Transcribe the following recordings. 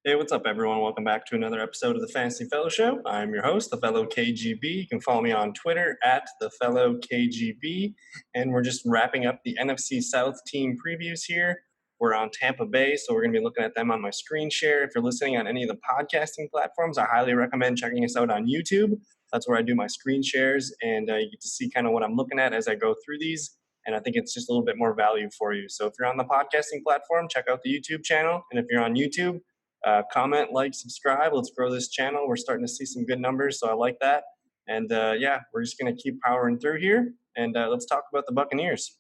Hey, what's up, everyone? Welcome back to another episode of the Fantasy Fellow Show. I'm your host, theFellowKGB. You can follow me on Twitter at theFellowKGB. And we're just wrapping up the NFC South team previews here. We're on Tampa Bay, so we're going to be looking at them on my screen share. If you're listening on any of the podcasting platforms, I highly recommend checking us out on YouTube. That's where I do my screen shares, and you get to see kind of what I'm looking at as I go through these. And I think it's just a little bit more value for you. So if you're on the podcasting platform, check out the YouTube channel. And if you're on YouTube, comment, like, subscribe. Let's grow this channel. We're starting to see some good numbers, so I like that. And yeah, we're just going to keep powering through here. And let's talk about the Buccaneers.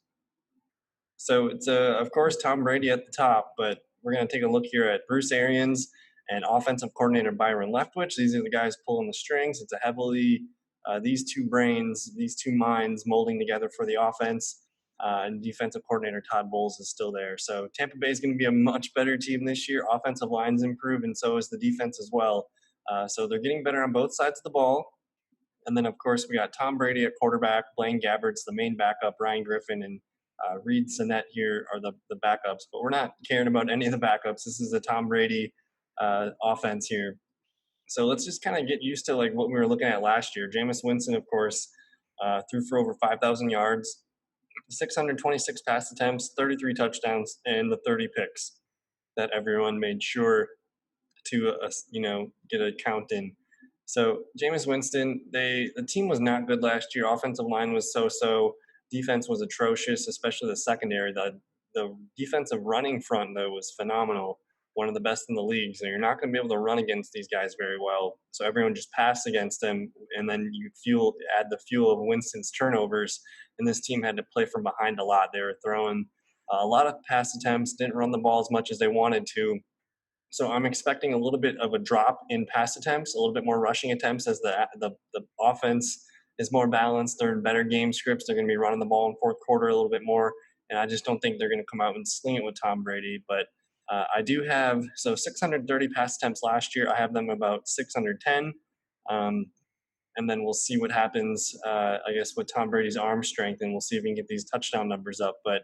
So it's, of course, Tom Brady at the top, but we're going to take a look here at Bruce Arians and offensive coordinator Byron Leftwich. These are the guys pulling the strings. It's a heavily these two brains, these two minds molding together for the offense. And defensive coordinator Todd Bowles is still there. So Tampa Bay is going to be a much better team this year. Offensive line's improved, and so is the defense as well. So they're getting better on both sides of the ball. And then, of course, we got Tom Brady at quarterback, Blaine Gabbert's the main backup, Ryan Griffin and Reed Sinnett here are the backups. But we're not caring about any of the backups. This is a Tom Brady offense here. So let's just kind of get used to like what we were looking at last year. Jameis Winston, of course, threw for over 5,000 yards. 626 pass attempts, 33 touchdowns, and the 30 picks that everyone made sure to get a count in. So Jameis Winston, the team was not good last year. Offensive line was so. Defense was atrocious, especially the secondary. The defensive running front though was phenomenal, one of the best in the league. So you're not going to be able to run against these guys very well. So everyone just passed against them, and then you add the fuel of Winston's turnovers, and this team had to play from behind a lot. They were throwing a lot of pass attempts, didn't run the ball as much as they wanted to. So I'm expecting a little bit of a drop in pass attempts, a little bit more rushing attempts as the offense is more balanced. They're in better game scripts. They're going to be running the ball in fourth quarter a little bit more, and I just don't think they're going to come out and sling it with Tom Brady. But I do have 630 pass attempts last year. I have them about 610, and then we'll see what happens. I guess with Tom Brady's arm strength, and we'll see if we can get these touchdown numbers up. But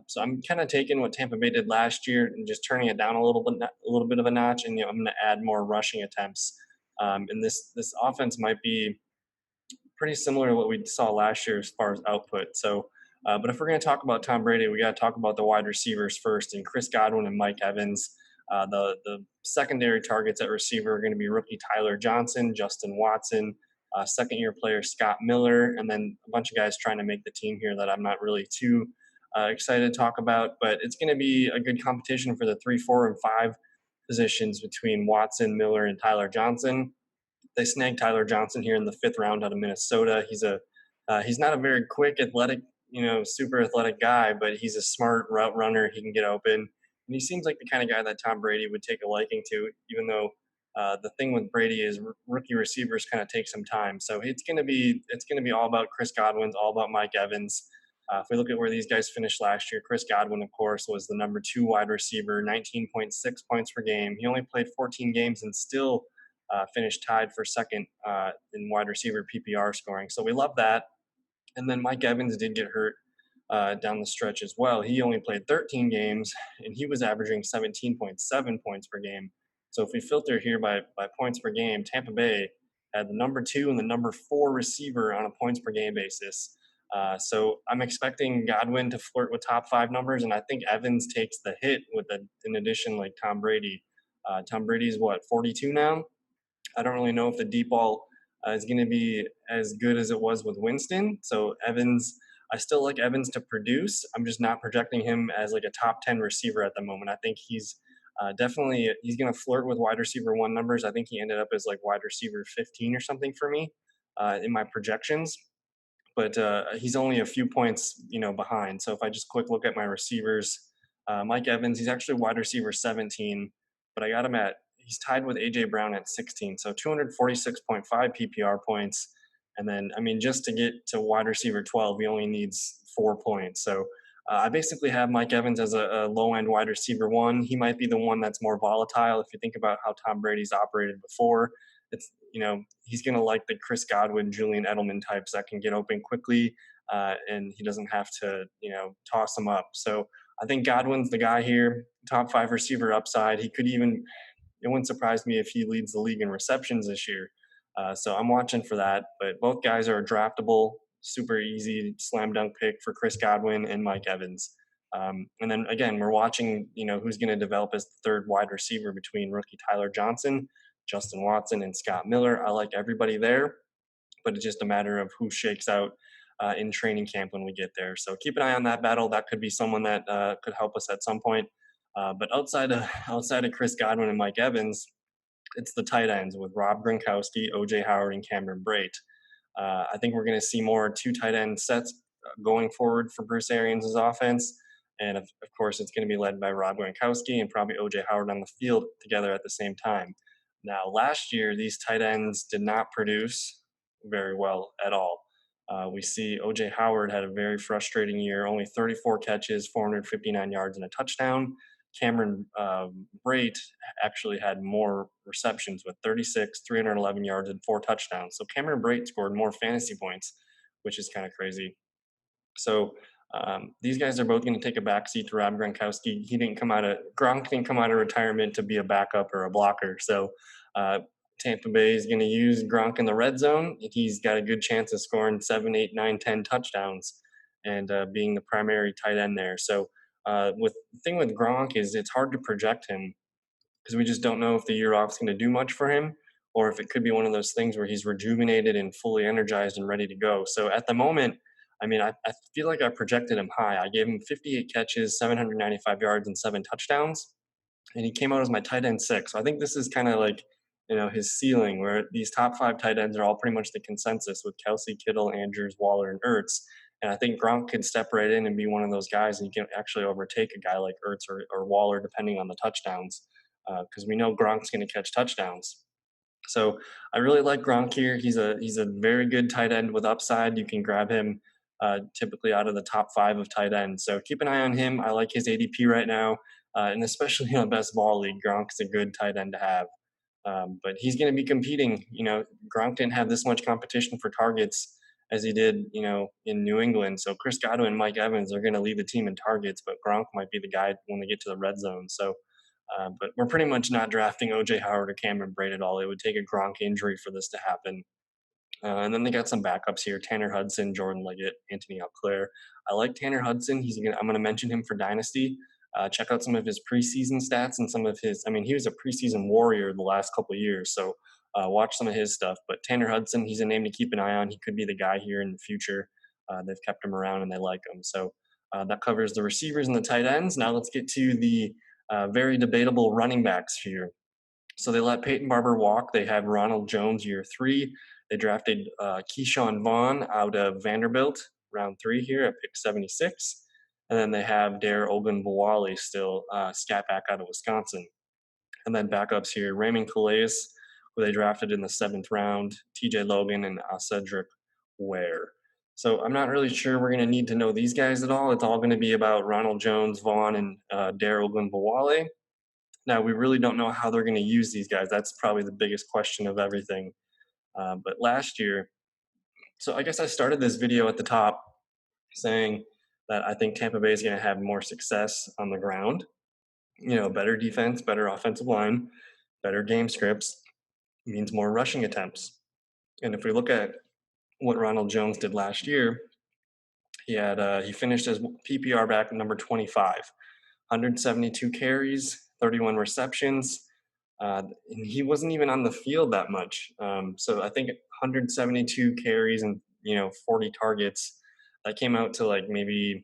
so I'm kind of taking what Tampa Bay did last year and just turning it down a little bit of a notch, and I'm going to add more rushing attempts. And this offense might be pretty similar to what we saw last year as far as output. So, but if we're going to talk about Tom Brady, we got to talk about the wide receivers first, and Chris Godwin and Mike Evans. The secondary targets at receiver are going to be rookie Tyler Johnson, Justin Watson, second-year player Scott Miller, and then a bunch of guys trying to make the team here that I'm not really too excited to talk about. But it's going to be a good competition for the 3, 4, and 5 positions between Watson, Miller, and Tyler Johnson. They snagged Tyler Johnson here in the 5th round out of Minnesota. He's not a very quick, athletic, super athletic guy, but he's a smart route runner. He can get open, and he seems like the kind of guy that Tom Brady would take a liking to. Even though the thing with Brady is rookie receivers kind of take some time, so it's gonna be all about Chris Godwin, all about Mike Evans. If we look at where these guys finished last year, Chris Godwin, of course, was the number 2 wide receiver, 19.6 points per game. He only played 14 games and still finished tied for second in wide receiver PPR scoring. So we love that. And then Mike Evans did get hurt down the stretch as well. He only played 13 games, and he was averaging 17.7 points per game. So if we filter here by points per game, Tampa Bay had the number 2 and the number 4 receiver on a points per game basis. So I'm expecting Godwin to flirt with top 5 numbers, and I think Evans takes the hit with an addition like Tom Brady. Tom Brady's 42 now? I don't really know if the deep ball is going to be as good as it was with Winston. So Evans, I still like Evans to produce. I'm just not projecting him as like a top 10 receiver at the moment. I think he's he's going to flirt with wide receiver 1 numbers. I think he ended up as like wide receiver 15 or something for me in my projections. But he's only a few points, behind. So if I just quick look at my receivers, Mike Evans, he's actually wide receiver 17, but I got him he's tied with A.J. Brown at 16, so 246.5 PPR points. And then, just to get to wide receiver 12, he only needs 4 points. So I basically have Mike Evans as a low-end wide receiver 1. He might be the one that's more volatile. If you think about how Tom Brady's operated before, it's, he's going to like the Chris Godwin, Julian Edelman types that can get open quickly, and he doesn't have to, toss them up. So I think Godwin's the guy here, top 5 receiver upside. He could even it wouldn't surprise me if he leads the league in receptions this year. So I'm watching for that. But both guys are draftable, super easy slam dunk pick for Chris Godwin and Mike Evans. And then again, we're watching, who's going to develop as the third wide receiver between rookie Tyler Johnson, Justin Watson, and Scott Miller. I like everybody there, but it's just a matter of who shakes out in training camp when we get there. So keep an eye on that battle. That could be someone that could help us at some point. But outside of Chris Godwin and Mike Evans, it's the tight ends with Rob Gronkowski, OJ Howard, and Cameron Brate. I think we're going to see more two tight end sets going forward for Bruce Arians' offense. And of course, it's going to be led by Rob Gronkowski and probably OJ Howard on the field together at the same time. Now, last year, these tight ends did not produce very well at all. We see OJ Howard had a very frustrating year, only 34 catches, 459 yards, and a touchdown. Cameron Brate actually had more receptions with 36, 311 yards, and 4 touchdowns. So Cameron Brate scored more fantasy points, which is kind of crazy. So these guys are both going to take a backseat to Rob Gronkowski. Gronk didn't come out of retirement to be a backup or a blocker. So Tampa Bay is going to use Gronk in the red zone. He's got a good chance of scoring 7, 8, 9, 10 touchdowns and being the primary tight end there. So the thing with Gronk is it's hard to project him because we just don't know if the year off is going to do much for him or if it could be one of those things where he's rejuvenated and fully energized and ready to go. So at the moment, I feel like I projected him high. I gave him 58 catches, 795 yards, and 7 touchdowns, and he came out as my tight end 6. So I think this is kind of like, his ceiling, where these top 5 tight ends are all pretty much the consensus with Kelsey, Kittle, Andrews, Waller, and Ertz. And I think Gronk could step right in and be one of those guys, and he can actually overtake a guy like Ertz or Waller, depending on the touchdowns, because we know Gronk's going to catch touchdowns. So I really like Gronk here. He's a very good tight end with upside. You can grab him typically out of the top 5 of tight ends. So keep an eye on him. I like his ADP right now, and especially in a best ball league, Gronk's a good tight end to have. But he's going to be competing. Gronk didn't have this much competition for targets as he did, in New England. So Chris Godwin and Mike Evans are going to lead the team in targets, but Gronk might be the guy when they get to the red zone. So, but we're pretty much not drafting OJ Howard or Cameron Brate at all. It would take a Gronk injury for this to happen. And then they got some backups here: Tanner Hudson, Jordan Leggett, Anthony Auclair. I like Tanner Hudson. I'm going to mention him for Dynasty. Check out some of his preseason stats and some of his. He was a preseason warrior the last couple of years, so watch some of his stuff. But Tanner Hudson, he's a name to keep an eye on. He could be the guy here in the future. They've kept him around and they like him. So that covers the receivers and the tight ends. Now let's get to the very debatable running backs here. So they let Peyton Barber walk. They have Ronald Jones year 3. They drafted Keyshawn Vaughn out of Vanderbilt, round 3 here at pick 76. And then they have Dare Ogunbowale still, scat back out of Wisconsin. And then backups here: Raymond Calais, who they drafted in the 7th round, TJ Logan, and Cedric Ware. So I'm not really sure we're going to need to know these guys at all. It's all going to be about Ronald Jones, Vaughn, and Dare Ogunbowale. Now, we really don't know how they're going to use these guys. That's probably the biggest question of everything. But last year, so I guess I started this video at the top saying that I think Tampa Bay is going to have more success on the ground. Better defense, better offensive line, better game scripts means more rushing attempts. And if we look at what Ronald Jones did last year, he finished as PPR back number 25, 172 carries, 31 receptions. And he wasn't even on the field that much. So I think 172 carries and 40 targets, that came out to like maybe,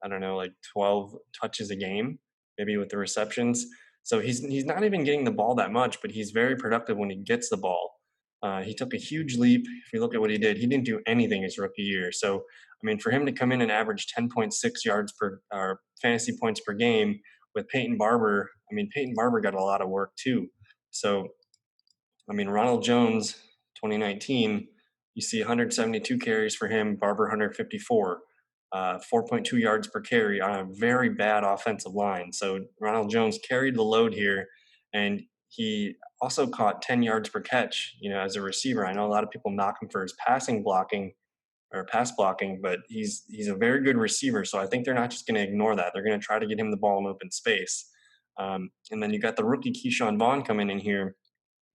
I don't know, like 12 touches a game, maybe with the receptions. So he's not even getting the ball that much, but he's very productive when he gets the ball. He took a huge leap. If you look at what he did, he didn't do anything his rookie year. So, for him to come in and average 10.6 yards per or fantasy points per game with Peyton Barber, Peyton Barber got a lot of work too. So, Ronald Jones, 2019, you see 172 carries for him, Barber 154, 4.2 yards per carry on a very bad offensive line. So Ronald Jones carried the load here, and he also caught 10 yards per catch, as a receiver. I know a lot of people knock him for his passing blocking or pass blocking, but he's a very good receiver. So I think they're not just going to ignore that. They're going to try to get him the ball in open space. And then you got the rookie Keyshawn Vaughn coming in here.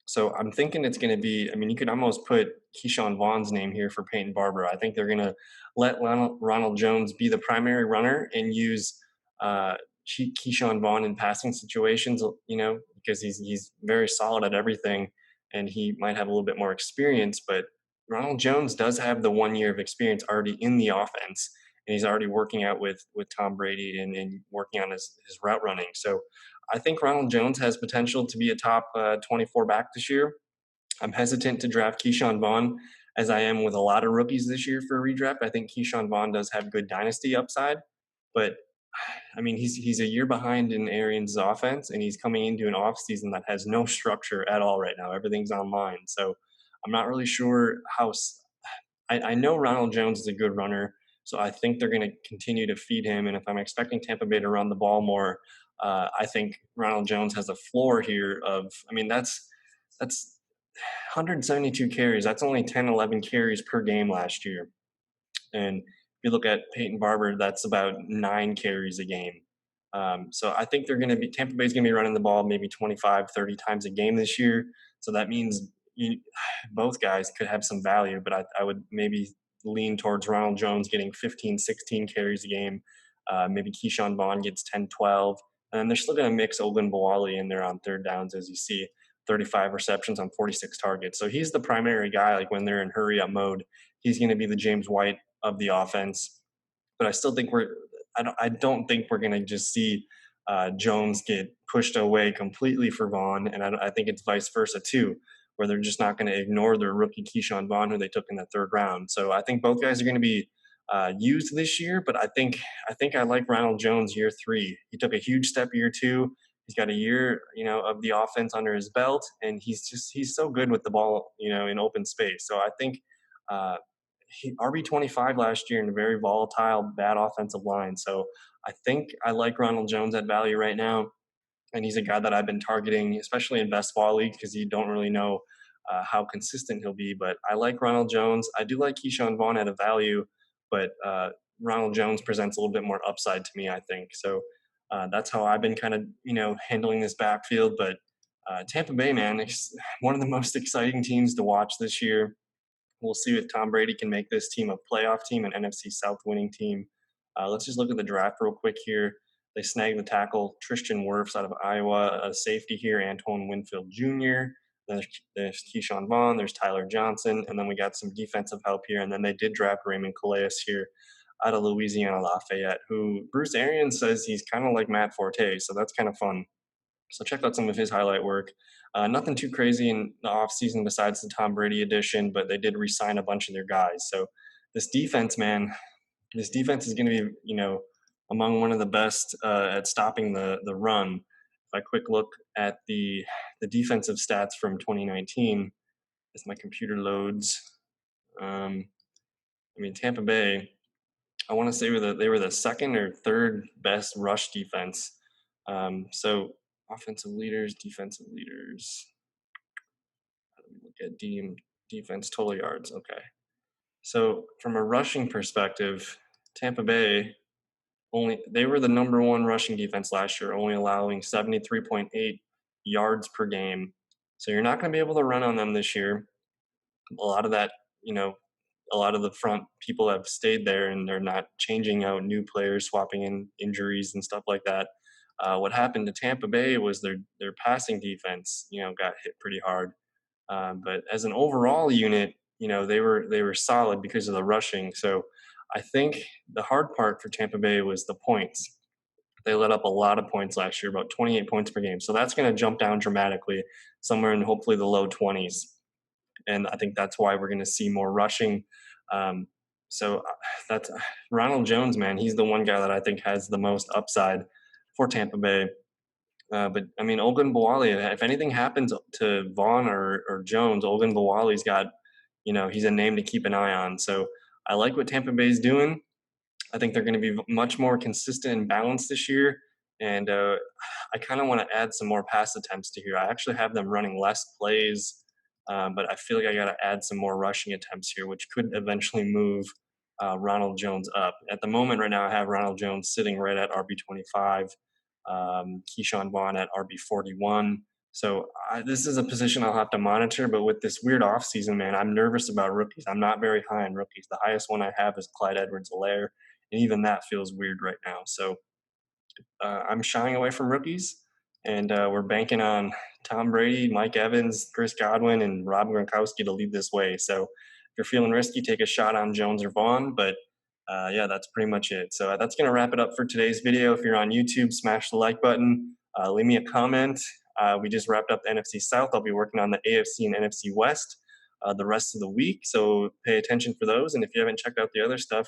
So I'm thinking it's going to be, I mean, you could almost put Keyshawn Vaughn's name here for Peyton Barber. I think they're going to let Ronald Jones be the primary runner and use uh, Keyshawn Vaughn in passing situations, because he's very solid at everything and he might have a little bit more experience. But Ronald Jones does have the 1 year of experience already in the offense. And he's already working out with Tom Brady and working on his route running. So I think Ronald Jones has potential to be a top 24 back this year. I'm hesitant to draft Keyshawn Vaughn as I am with a lot of rookies this year for a redraft. I think Keyshawn Vaughn does have good dynasty upside, but I mean he's a year behind in Arians' offense, and he's coming into an offseason that has no structure at all right now. Everything's online, so I'm not really sure how. I know Ronald Jones is a good runner, so I think they're going to continue to feed him. And if I'm expecting Tampa Bay to run the ball more, I think Ronald Jones has a floor here of, I mean, that's 172 carries. That's only 10, 11 carries per game last year. And if you look at Peyton Barber, that's about 9 carries a game. So I think Tampa Bay's going to be running the ball maybe 25, 30 times a game this year. So that means both guys could have some value, but I would maybe lean towards Ronald Jones getting 15, 16 carries a game. Maybe Keyshawn Vaughn gets 10, 12. And then they're still going to mix Ogunbowale in there on third downs, as you see, 35 receptions on 46 targets. So he's the primary guy. Like when they're in hurry up mode, he's going to be the James White of the offense. But I still think I don't think we're going to just see Jones get pushed away completely for Vaughn. And I think it's vice versa too, where they're just not going to ignore their rookie Keyshawn Vaughn, who they took in the third round. So I think both guys are going to be used this year, but I think I like Ronald Jones year 3. He took a huge step year 2. He's got a year, of the offense under his belt, and he's so good with the ball, in open space. So I think RB25 last year in a very volatile, bad offensive line. So I think I like Ronald Jones at value right now, and he's a guy that I've been targeting, especially in best ball leagues, because you don't really know how consistent he'll be. But I like Ronald Jones. I do like Keyshawn Vaughn at a value, but Ronald Jones presents a little bit more upside to me, I think. So that's how I've been kind of, handling this backfield. But Tampa Bay, man, it's one of the most exciting teams to watch this year. We'll see if Tom Brady can make this team a playoff team, an NFC South winning team. Let's just look at the draft real quick here. They snagged the tackle Tristan Wirfs out of Iowa, a safety here, Antoine Winfield Jr. There's Keyshawn Vaughn, there's Tyler Johnson, and then we got some defensive help here. And then they did draft Raymond Calais here out of Louisiana Lafayette, who Bruce Arians says he's kind of like Matt Forte, so that's kind of fun. So check out some of his highlight work. Nothing too crazy in the offseason besides the Tom Brady edition, but they did re-sign a bunch of their guys. So this defense, man, this defense is going to be, among one of the best at stopping the run. If I quick look at the defensive stats from 2019, as my computer loads, Tampa Bay, I want to say they were the second or third best rush defense. So offensive leaders, defensive leaders. Let me look at defense total yards. Okay. So from a rushing perspective, Tampa Bay they were the number 1 rushing defense last year, only allowing 73.8 yards per game. So you're not going to be able to run on them this year. A lot of that, a lot of the front people have stayed there and they're not changing out new players, swapping in injuries and stuff like that. What happened to Tampa Bay was their passing defense, got hit pretty hard. But as an overall unit, they were solid because of the rushing. So I think the hard part for Tampa Bay was the points. They let up a lot of points last year, about 28 points per game. So that's going to jump down dramatically, somewhere in hopefully the low 20s. And I think that's why we're going to see more rushing. So that's Ronald Jones, man. He's the one guy that I think has the most upside for Tampa Bay. But I mean, Ogunbowale, if anything happens to Vaughn or Jones, Ogunbowale's got, he's a name to keep an eye on. So I like what Tampa Bay's doing. I think they're going to be much more consistent and balanced this year. And I kind of want to add some more pass attempts to here. I actually have them running less plays, but I feel like I got to add some more rushing attempts here, which could eventually move Ronald Jones up. At the moment right now, I have Ronald Jones sitting right at RB25. Keyshawn Vaughn at RB41. So this is a position I'll have to monitor, but with this weird offseason, man, I'm nervous about rookies. I'm not very high on rookies. The highest one I have is Clyde Edwards-Helaire, and even that feels weird right now. So I'm shying away from rookies, and we're banking on Tom Brady, Mike Evans, Chris Godwin, and Rob Gronkowski to lead this way. So if you're feeling risky, take a shot on Jones or Vaughn, but yeah, that's pretty much it. So that's going to wrap it up for today's video. If you're on YouTube, smash the like button. Leave me a comment. We just wrapped up the NFC South. I'll be working on the AFC and NFC West the rest of the week, so pay attention for those. And if you haven't checked out the other stuff,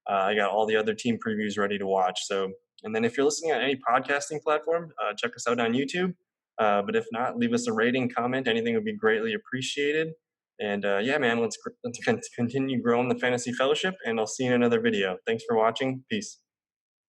I got all the other team previews ready to watch. So, and then if you're listening on any podcasting platform, check us out on YouTube. But if not, leave us a rating, comment. Anything would be greatly appreciated. And yeah, man, let's continue growing the Fantasy Fellowship, and I'll see you in another video. Thanks for watching. Peace.